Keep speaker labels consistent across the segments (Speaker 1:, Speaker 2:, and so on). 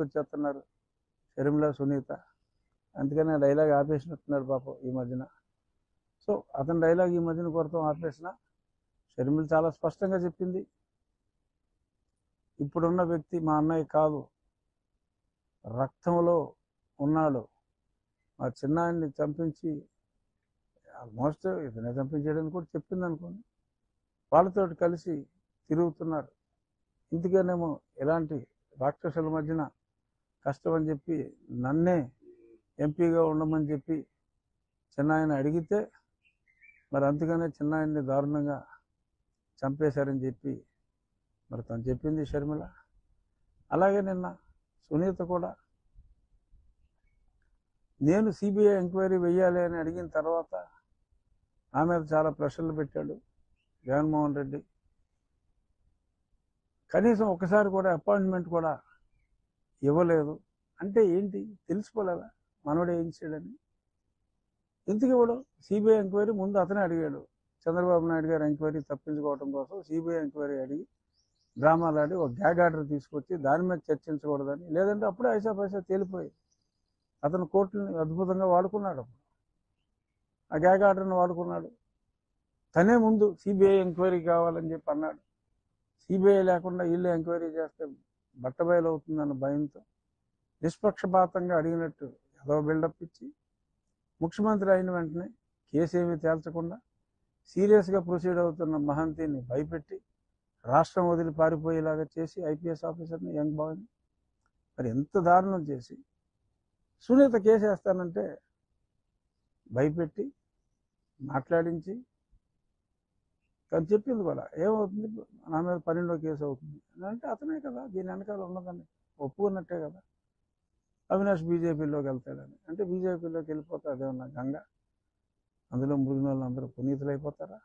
Speaker 1: వచ్చేస్తున్నారు షర్మిల, సునీత. అందుకని ఆ డైలాగ్ ఆపేసినట్టున్నాడు పాపం ఈ మధ్యన. సో అతని డైలాగ్ ఈ మధ్యన కొరతం ఆపేసిన షర్మిల చాలా స్పష్టంగా చెప్పింది, ఇప్పుడున్న వ్యక్తి మా అన్నయ్య కాదు, రక్తంలో ఉన్నాడు. మా చిన్నాయన్ని చంపించి ఆల్మోస్ట్ ఇతనే చంపించేయడానికి కూడా చెప్పింది అనుకోండి. వాళ్ళతో కలిసి తిరుగుతున్నారు. ఇందుకేనేమో ఇలాంటి రాక్షసుల మధ్యన కష్టం అని చెప్పి నన్నే ఎంపీగా ఉండమని చెప్పి చిన్నాయన అడిగితే, మరి అందుకనే చిన్నాయన్ని దారుణంగా చంపేశారని చెప్పి మరి తను చెప్పింది షర్మిల. అలాగే నిన్న సునీత కూడా నేను సిబిఐ ఎంక్వైరీ వెయ్యాలి అని అడిగిన తర్వాత నా మీద చాలా ప్రెషర్లు పెట్టాడు జగన్మోహన్ రెడ్డి. కనీసం ఒకసారి కూడా అపాయింట్మెంట్ కూడా ఇవ్వలేదు. అంటే ఏంటి తెలిసిపోలేదా మనోడు ఏం చేయడని? ఎందుకు ఇవ్వడు? సిబిఐ ఎంక్వైరీ ముందు అతనే అడిగాడు. చంద్రబాబు నాయుడు గారు ఎంక్వైరీ తప్పించుకోవడం కోసం సిబిఐ ఎంక్వైరీ అడిగి డ్రామాలు ఆడి ఒక గ్యాగ్ ఆర్డర్ తీసుకొచ్చి దాని మీద చర్చించకూడదని. లేదంటే అప్పుడే ఐసా పైసా తేలిపోయి అతను కోర్టుని అద్భుతంగా వాడుకున్నాడు. ఆ గ్యాగ్ ఆర్డర్ని వాడుకున్నాడు. తనే ముందు సిబిఐ ఎంక్వైరీ కావాలని చెప్పి అన్నాడు. సిబిఐ లేకుండా వీళ్ళు ఎంక్వైరీ చేస్తే బట్టబయలు అవుతుందన్న భయంతో నిష్పక్షపాతంగా అడిగినట్టు ఏదో బిల్డప్ ఇచ్చి ముఖ్యమంత్రి అయిన వెంటనే కేసు ఏమీ తేల్చకుండా సీరియస్గా ప్రొసీడ్ అవుతున్న మహంతిని భయపెట్టి రాష్ట్రం వదిలి పారిపోయేలాగా చేసి ఐపీఎస్ ఆఫీసర్ని, యంగ్ బాయ్ని మరి ఎంత దారుణం చేసి సునీత కేసు వేస్తానంటే భయపెట్టి మాట్లాడించి తను చెప్పింది కూడా ఏమవుతుంది, నా మీద 12వ కేసు అవుతుంది అంటే అతనే కదా దీని వెనకాల ఉన్నదని ఒప్పుకున్నట్టే కదా. అవినాష్ బీజేపీలోకి వెళ్తాడని అంటే బీజేపీలోకి వెళ్ళిపోతే అదేమన్నా గంగ, అందులో మురిగిన వాళ్ళు అందరూ పునీతులు అయిపోతారా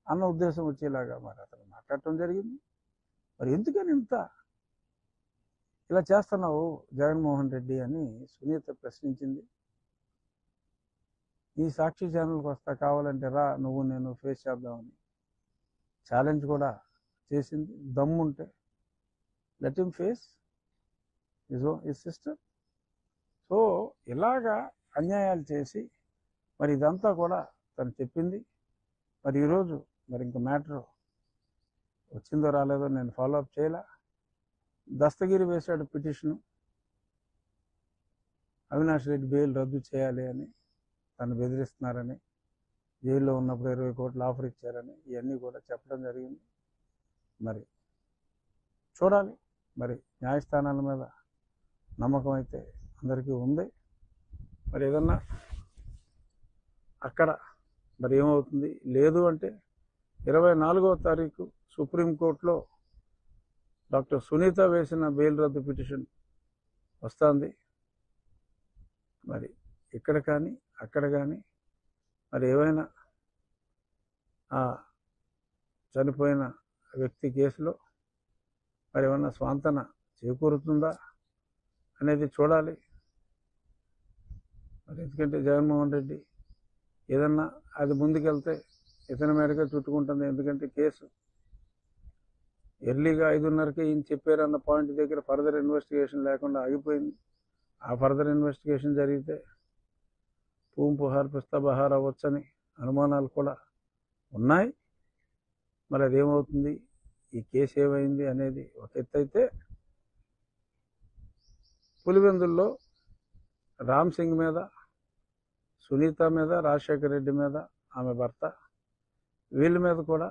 Speaker 1: అన్న ఉద్దేశం వచ్చేలాగా మరి అతను మాట్లాడటం జరిగింది. మరి ఎందుకని ఇంత ఇలా చేస్తున్నావు జగన్మోహన్ రెడ్డి అని సునీత ప్రశ్నించింది. ఈ సాక్షి ఛానల్కి వస్తా, కావాలంటే రా నువ్వు నేను ఫేస్ చేద్దామని ఛాలెంజ్ కూడా చేసింది. దమ్ముంటే let him face his sister. So ఇలాగా అన్యాయాలు చేసి మరి ఇదంతా కూడా తను చెప్పింది. మరి ఈరోజు మరి ఇంక మ్యాటర్ వచ్చిందో రాలేదో నేను ఫాలోఅప్ చేయలే. దస్తగిరి వేశాడు పిటిషను, అవినాష్ రెడ్డి బెయిల్ రద్దు చేయాలి అని, తను బెదిరిస్తున్నారని, జైల్లో ఉన్నప్పుడు 20 కోట్లు ఆఫర్ ఇచ్చారని ఇవన్నీ కూడా చెప్పడం జరిగింది. మరి చూడాలి, మరి న్యాయస్థానాల మీద నమ్మకం అయితే అందరికీ ఉంది. మరి ఏదన్నా అక్కడ మరి ఏమవుతుంది, లేదు అంటే 24వ తారీఖు సుప్రీంకోర్టులో డాక్టర్ సునీత వేసిన బెయిల్ రద్దు పిటిషన్ వస్తుంది. మరి ఇక్కడ కానీ అక్కడ కానీ మరి ఏవైనా ఆ చనిపోయిన వ్యక్తి కేసులో మరి ఏమైనా స్వాంతన చేకూరుతుందా అనేది చూడాలి. మరి ఎందుకంటే జగన్మోహన్ రెడ్డి ఏదన్నా అది ముందుకెళ్తే ఇతని మేడగా చుట్టుకుంటుంది. ఎందుకంటే కేసు ఎర్లీగా 5:30కే ఈయన చెప్పారన్న పాయింట్ దగ్గర ఫర్దర్ ఇన్వెస్టిగేషన్ లేకుండా ఆగిపోయింది. ఆ ఫర్దర్ ఇన్వెస్టిగేషన్ జరిగితే పూం పుహార్ పిస్తా బహార్ అవ్వచ్చని అనుమానాలు కూడా ఉన్నాయి. మరి అదేమవుతుంది, ఈ కేసు ఏమైంది అనేది ఒక ఎత్తు అయితే, పులివెందుల్లో రామ్ సింగ్ మీద, సునీత మీద, రాజశేఖర్ రెడ్డి మీద ఆమె భర్త, వీళ్ళ మీద కూడా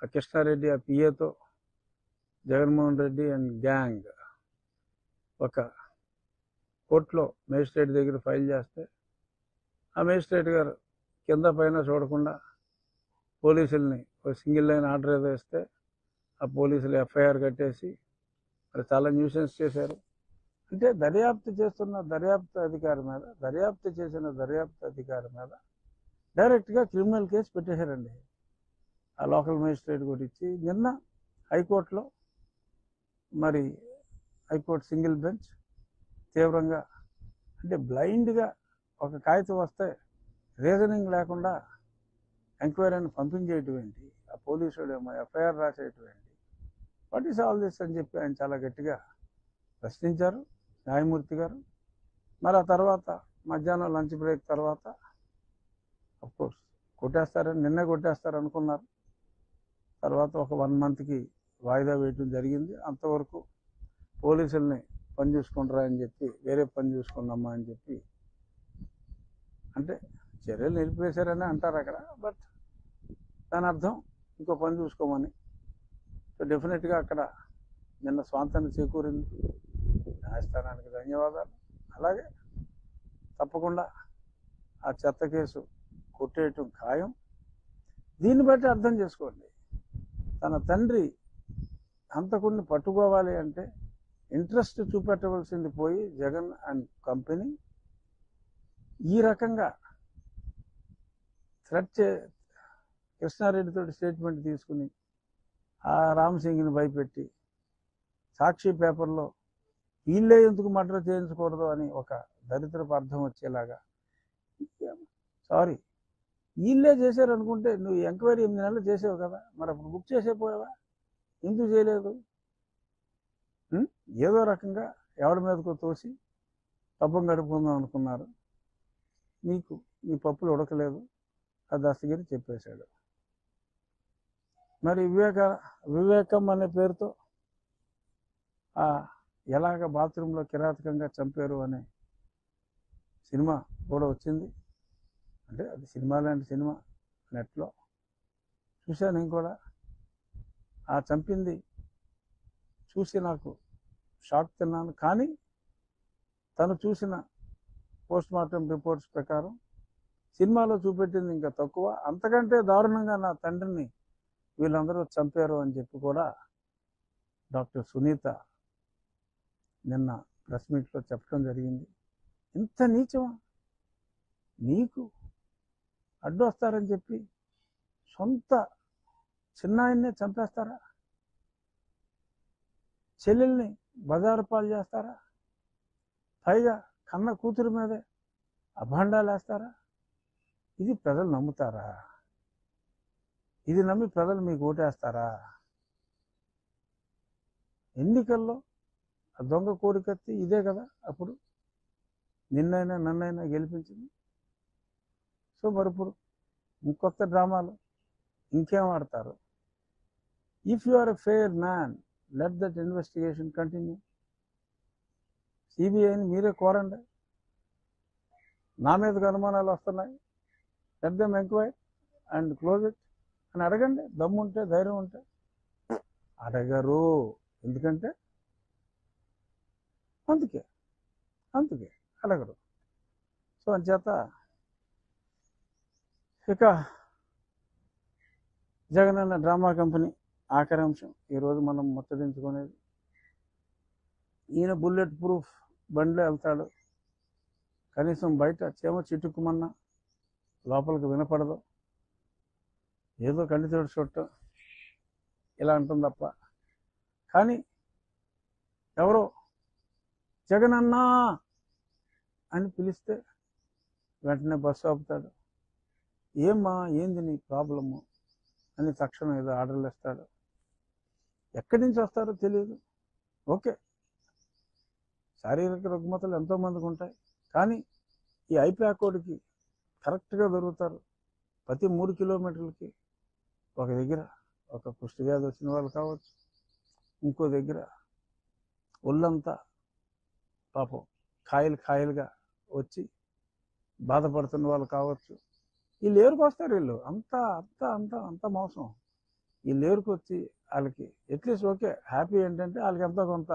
Speaker 1: ఆ కృష్ణారెడ్డి ఆ పిఏతో జగన్మోహన్ రెడ్డి అండ్ గ్యాంగ్ ఒక కోర్టులో మేజిస్ట్రేట్ దగ్గర ఫైల్ చేస్తే ఆ మేజిస్ట్రేట్ గారు కింద పైన చూడకుండా పోలీసుల్ని ఒక సింగిల్ లైన్ ఆర్డర్ ఏదో ఇస్తే ఆ పోలీసులు ఎఫ్ఐఆర్ కట్టేసి మరి చాలా న్యూసెన్స్ చేశారు. అంటే దర్యాప్తు చేస్తున్న దర్యాప్తు అధికారి మీద, దర్యాప్తు చేసిన దర్యాప్తు అధికారి మీద డైరెక్ట్గా క్రిమినల్ కేసు పెట్టేశారండి ఆ లోకల్ మేజిస్ట్రేట్ కూడా ఇచ్చి. నిన్న హైకోర్టులో మరి హైకోర్టు సింగిల్ బెంచ్ తీవ్రంగా, అంటే బ్లైండ్గా ఒక కాగితం వస్తే రీజనింగ్ లేకుండా ఎంక్వైరీని పంపించేయటం ఏంటి, ఆ పోలీసుడు ఏమో ఎఫ్ఐఆర్ రాసేయటం ఏంటి, వాట్ ఈస్ ఆల్ దిస్ అని చెప్పి ఆయన చాలా గట్టిగా ప్రశ్నించారు. న్యాయమూర్తి గారు. మరి ఆ తర్వాత మధ్యాహ్నం లంచ్ బ్రేక్ తర్వాత కోర్స్ కొట్టేస్తారని నిన్నే కొట్టేస్తారు అనుకున్నారు. తర్వాత ఒక 1 మంత్కి వాయిదా వేయటం జరిగింది. అంతవరకు పోలీసుల్ని పని చూసుకుంటారా అని చెప్పి వేరే పని చూసుకున్నామా అని చెప్పి అంటే చర్యలు నిలిపివేశారని అంటారు అక్కడ. బట్ దాని అర్థం ఇంకో పని చూసుకోమని. సో డెఫినెట్గా అక్కడ నిన్న స్వాంతాన్ని చేకూరింది. న్యాయస్థానానికి ధన్యవాదాలు. అలాగే తప్పకుండా ఆ చెత్త కేసు కొట్టేయటం ఖాయం. దీన్ని బట్టి అర్థం చేసుకోండి, తన తండ్రి హంతకుడిని పట్టుకోవాలి అంటే ఇంట్రెస్ట్ చూపెట్టవలసింది పోయి జగన్ అండ్ కంపెనీ ఈ రకంగా కృష్ణారెడ్డితో స్టేట్మెంట్ తీసుకుని ఆ రామ్ సింగ్ని భయపెట్టి సాక్షి పేపర్లో వీళ్ళే ఎందుకు మర్డర్ చేయించకూడదు అని ఒక దరిద్రపు అర్థం వచ్చేలాగా, సారీ వీళ్ళే చేశారు అనుకుంటే నువ్వు ఎంక్వైరీ 8 నెలలు చేసావు కదా, మరి అప్పుడు బుక్ చేసేపోయావా? ఎందుకు చేయలేదు? ఏదో రకంగా ఎవరి మీదకో తోసి పబ్బం గడుపుకుందాం అనుకున్నారు. నీకు నీ పప్పులు ఉడకలేదు, ఆ దస్తగిరి చెప్పేశాడు. మరి వివేకం అనే పేరుతో ఎలాగ బాత్రూంలో కిరాతకంగా చంపారు అనే సినిమా కూడా వచ్చింది. అంటే అది సినిమా లాంటి సినిమా నెట్లో చూశాను నేను కూడా. ఆ చంపింది చూసి నాకు షాక్ తిన్నాను. కానీ తను చూసిన పోస్ట్ మార్టం రిపోర్ట్స్ ప్రకారం సినిమాలో చూపెట్టింది ఇంకా తక్కువ, అంతకంటే దారుణంగా నా తండ్రిని వీళ్ళందరూ చంపారు అని చెప్పి కూడా డాక్టర్ సునీత నిన్న ప్రెస్ మీట్లో చెప్పడం జరిగింది. ఇంత నీచమా? నీకు అడ్డు వస్తారని చెప్పి సొంత చిన్నాయన్నే చంపేస్తారా? చెల్లెల్ని బజారు పాలు చేస్తారా? పైగా కన్న కూతురు మీదే అభాండాలు వేస్తారా? ఇది ప్రజలు నమ్ముతారా? ఇది నమ్మి ప్రజలు మీకు ఓటేస్తారా? ఎన్నికల్లో ఆ దొంగ కోడికత్తి ఇదే కదా అప్పుడు నిన్నైనా నన్నైనా గెలిపించింది. సో మరి ఇప్పుడు ఇంకొత్త డ్రామాలు ఇంకేం ఆడతారు? If you are a fair man, let that investigation continue. సిబిఐని మీరే కోరండి. నా మీదకు అనుమానాలు వస్తున్నాయి, let them enquiry and close it అని అడగండి. దమ్ముంటే, ధైర్యం ఉంటే. అడగరు. ఎందుకంటే అందుకే అడగరు. సో అంచేత ఇక జగనన్న డ్రామా కంపెనీ ఆఖరి అంశం ఈరోజు మనం ముచ్చటించుకునేది. ఈయన బుల్లెట్ ప్రూఫ్ బండిలో వెళ్తాడు. కనీసం బయట చేమ చిటుక్కుమన్నా లోపలికి వినపడదు. ఏదో కంటితోడు చుట్టం ఇలా అంటుంది తప్ప. కానీ ఎవరో జగనన్నా అని పిలిస్తే వెంటనే బస్సు ఆపుతాడు. ఏమ్మా, ఏంది నీ ప్రాబ్లము అని తక్షణం ఏదో ఆర్డర్లు ఇస్తాడు. ఎక్కడి నుంచి వస్తారో తెలియదు. ఓకే, శారీరక రుగ్మతలు ఎంతోమందికి ఉంటాయి, కానీ ఈ ఐప్యాకోడ్కి కరెక్ట్గా దొరుకుతారు. ప్రతి 3 కిలోమీటర్లకి ఒక దగ్గర ఒక కుష్టి వ్యాధి వచ్చిన వాళ్ళు కావచ్చు, ఇంకో దగ్గర ఒళ్ళంతా పాపం కాయలుగా వచ్చి బాధపడుతున్న వాళ్ళు కావచ్చు. వీళ్ళు ఏరుకు వస్తారు. వీళ్ళు అంత మోసం. వీళ్ళు ఏరుకు వచ్చి వాళ్ళకి అట్లీస్ట్ ఓకే హ్యాపీ ఏంటంటే వాళ్ళకి ఎంతో కొంత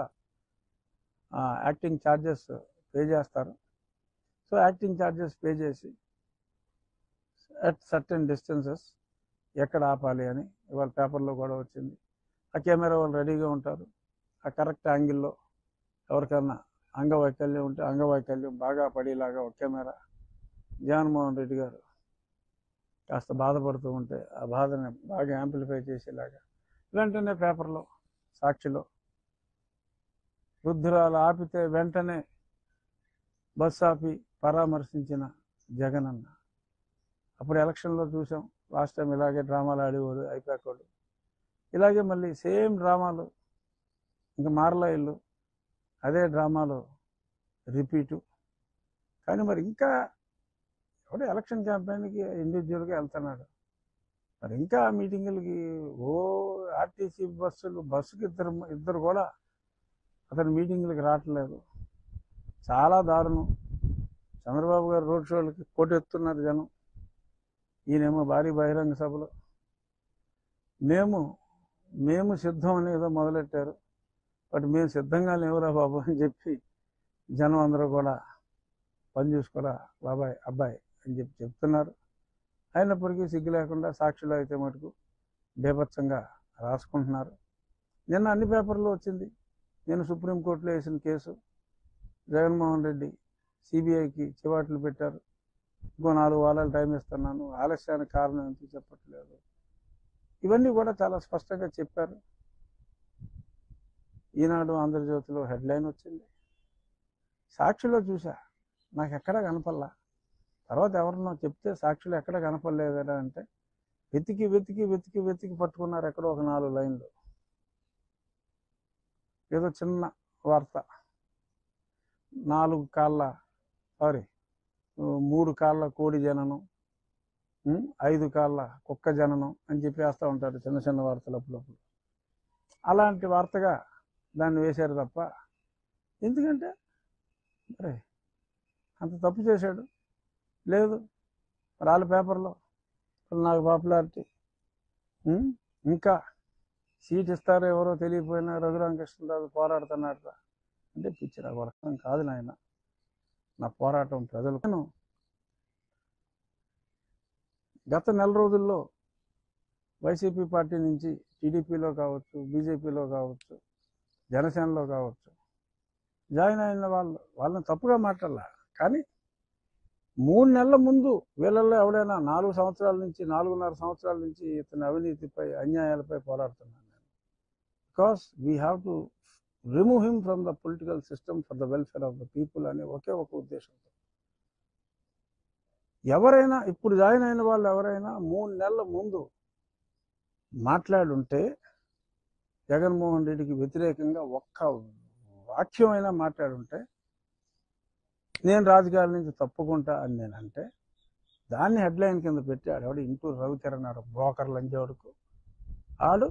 Speaker 1: యాక్టింగ్ ఛార్జెస్ పే చేస్తారు. సో యాక్టింగ్ ఛార్జెస్ పే చేసి అట్ సర్టెన్ డిస్టెన్సెస్ ఎక్కడ ఆపాలి అని ఇవాళ పేపర్లో కూడా వచ్చింది. ఆ కెమెరా వాళ్ళు రెడీగా ఉంటారు. ఆ కరెక్ట్ యాంగిల్లో ఎవరికన్నా అంగవైకల్యం ఉంటే అంగవైకల్యం బాగా పడేలాగా ఒక కెమెరా. జగన్మోహన్ రెడ్డి గారు కాస్త బాధపడుతూ ఉంటే ఆ బాధని బాగా యాంప్లిఫై చేసేలాగా వెంటనే పేపర్లో, సాక్షిలో వృద్ధురాలు ఆపితే వెంటనే బస్సు ఆపి పరామర్శించిన జగనన్న. అప్పుడు ఎలక్షన్లో చూసాం, లాస్ట్ టైం ఇలాగే డ్రామాలు ఆడేవాడు ఐప్యాకోడు. ఇలాగే మళ్ళీ సేమ్ డ్రామాలు ఇంకా మారలా ఇల్లు అదే డ్రామాలో రిపీటు. కానీ మరి ఇంకా ఎవడో ఎలక్షన్ క్యాంపెయిన్కి ఇండివిజువల్గా వెళ్తున్నాడు. మరి ఇంకా మీటింగులకి ఆర్టీసీ బస్సుకి ఇద్దరు కూడా అతని మీటింగులకి రావట్లేదు. చాలా దారుణం. చంద్రబాబు గారు రోడ్ షోలకి పోటెత్తున్నారు జనం. ఈయనేమో భారీ బహిరంగ సభలో మేము సిద్ధం అని ఏదో మొదలెట్టారు. బట్ మేము సిద్ధంగా లేవురా బాబు అని చెప్పి జనం అందరూ కూడా పని చూసుకోరా బాబాయ్ అబ్బాయి అని చెప్తున్నారు. అయినప్పటికీ సిగ్గు లేకుండా సాక్షులు అయితే మటుకు బేభత్సంగా రాసుకుంటున్నారు. నిన్న అన్ని పేపర్లో వచ్చింది. నేను సుప్రీంకోర్టులో వేసిన కేసు, జగన్మోహన్ రెడ్డి సిబిఐకి చివాట్లు పెట్టారు. ఇంకో 4 వారాలు టైం ఇస్తున్నాను, ఆలస్యానికి కారణం ఎందుకు చెప్పట్లేదు, ఇవన్నీ కూడా చాలా స్పష్టంగా చెప్పారు. ఈనాడు ఆంధ్రజ్యోతిలో హెడ్లైన్ వచ్చింది. సాక్షిలో చూసా, నాకు ఎక్కడా కనపల్లా. తర్వాత ఎవరినో చెప్తే సాక్షులు ఎక్కడ కనపడలేదా అంటే వెతికి వెతికి వెతికి వెతికి పట్టుకున్నారు ఎక్కడో ఒక 4 లైన్లు. ఏదో చిన్న వార్త, 3 కాళ్ళ కోడి జననం, 5 కాళ్ళ కుక్క జననం అని చెప్పి వేస్తూ ఉంటారు చిన్న చిన్న వార్తలు అప్పుడప్పుడు. అలాంటి వార్తగా దాన్ని వేశారు తప్ప, ఎందుకంటే మరి అంత తప్పు చేశాడు లేదు. మరి వాళ్ళ పేపర్లో నాకు పాపులారిటీ, ఇంకా సీట్ ఇస్తారో ఎవరో తెలియపోయినా రఘురామకృష్ణరాజు పోరాడుతున్నాడు అంటే పిచ్చి. నాకు అర్థం కాదు నాయన. నా పోరాటం ప్రజలకు. నేను గత నెల రోజుల్లో వైసీపీ పార్టీ నుంచి టీడీపీలో కావచ్చు, బీజేపీలో కావచ్చు, జనసేనలో కావచ్చు జాయిన్ అయిన వాళ్ళని తప్పుగా మాట్లాడాల. కానీ 3 నెలల ముందు వీళ్ళల్లో ఎవడైనా 4 సంవత్సరాల నుంచి 4.5 సంవత్సరాల నుంచి ఇతని అవినీతిపై అన్యాయాలపై పోరాడుతున్నాను నేను. Because we have to remove him from the political system for the welfare of the people అనే ఒకే ఒక ఉద్దేశంతో ఎవరైనా ఇప్పుడు జాయిన్ అయిన వాళ్ళు ఎవరైనా 3 నెలల ముందు మాట్లాడుంటే జగన్మోహన్ రెడ్డికి వ్యతిరేకంగా ఒక్క వాక్యం అయినా మాట్లాడుంటే నేను రాజకీయాల నుంచి తప్పుకుంటా అని నేనంటే దాన్ని హెడ్లైన్ కింద పెట్టాడు ఎవడు ఇంటూరు రవికిరణ్ బ్రోకర్ లంజోడుకు. ఆడు